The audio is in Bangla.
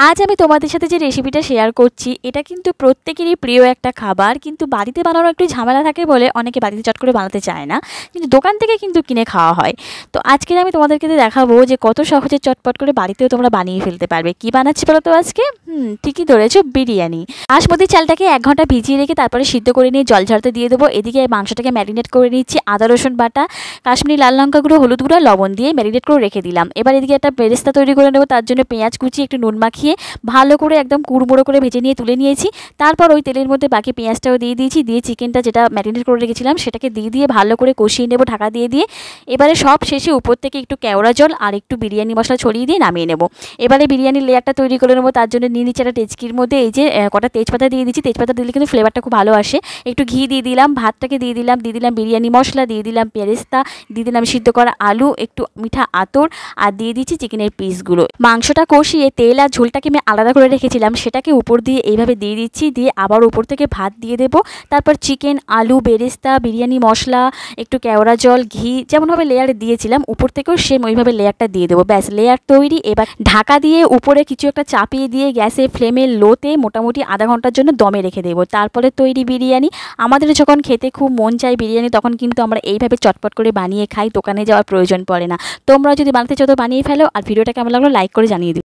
আজ আমি তোমাদের সাথে যে রেসিপিটা শেয়ার করছি এটা কিন্তু প্রত্যেকেরই প্রিয় একটা খাবার, কিন্তু বাড়িতে বানানো একটু ঝামেলা থাকে বলে অনেকে বাড়িতে চট করে বানাতে চায় না, কিন্তু দোকান থেকে কিন্তু কিনে খাওয়া হয়। তো আজকে আমি তোমাদেরকে দেখাবো যে কত সহজে চটপট করে বাড়িতেও তোমরা বানিয়ে ফেলতে পারবে। কি বানাচ্ছি বলো তো আজকে? ঠিকই ধরেছো, বিরিয়ানি। বাসমতি চালটাকে 1 ঘন্টা ভিজিয়ে রেখে তারপরে সিদ্ধ করে নিয়ে জল ঝরতে দিয়ে দেবো। এদিকে মাংসটাকে ম্যারিনেট করে নিচ্ছি আদা রসুন বাটা, কাশ্মীরি লাল লঙ্কা গুঁড়ো, হলুদ গুঁড়ো, লবণ দিয়ে ম্যারিনেট করে রেখে দিলাম। এবার এদিকে একটা বেরেস্তা তৈরি করে নেবো। তার জন্য পেঁয়াজ কুচি একটু নুন মাখিয়ে ভালো করে একদম কুড়মুড়ো করে ভেজে নিয়ে তুলে নিয়েছি। তারপর ওই তেলের মধ্যে বাকি পেঁয়াজটাও দিয়ে দিয়েছি, দিয়ে চিকেনটা যেটা ম্যারিনেট করে রেখেছিলাম সেটাকে দিয়ে ভালো করে কষিয়ে নেবো ঢাকা দিয়ে। এবারে সব শেষে উপর থেকে একটু কেওড়া জল আর একটু বিরিয়ানি মশলা ছড়িয়ে দিয়ে নামিয়ে নেব। এবারে বিরিয়ানির লেয়ারটা তৈরি করে নেবো। তার জন্য নিয়ে নিচ্ছি একটা টেচকির মধ্যে এই যে কটা তেজপাতা দিয়ে দিচ্ছি। তেজপাতা দিলে কিন্তু ফ্লেভারটা খুব ভালো আসে। একটু ঘি দিয়ে দিলাম, ভাতটাকে দিয়ে দিলাম বিরিয়ানি মশলা, দিয়ে দিলাম পেরেস্তা, দিয়ে দিলাম সিদ্ধ করা আলু, একটু মিঠা আতর, আর দিয়ে দিচ্ছি চিকেনের পিসগুলো। মাংসটা কষিয়ে তেল আর ঝোলটাকে আমি আলাদা করে রেখেছিলাম সেটাকে উপর দিয়ে এইভাবে দিয়ে দিচ্ছি, দিয়ে আবার উপর থেকে ভাত দিয়ে দেবো। তারপর চিকেন, আলু, বেরেস্তা, বিরিয়ানি মশলা, একটু কেওড়া জল, ঘি যেমনভাবে লেয়ার দিয়েছিলাম উপর থেকেও সেম ওইভাবে লেয়ারটা দিয়ে দেবো। ব্যাস, লেয়ার তৈরি। এবার ঢাকা দিয়ে উপরে কিছু একটা চাপিয়ে দিয়ে গ্যাসে ফ্লেমে লোতে মোটামুটি আধা ঘন্টার জন্য দমে রেখে দেবো। তারপরে তৈরি বিরিয়ানি। আমাদের যখন খেতে খুব মন চায় বিরিয়ানি, তখন কিন্তু আমরা এইভাবে চটপট করে বানিয়ে খাই, দোকানে যাওয়ার প্রয়োজন পড়ে না। তোমরা যদি বানাতে চাও তো বানিয়ে ফেলো। আর ভিডিওটা কেমন লাগলো লাইক করে জানিয়ে দিও।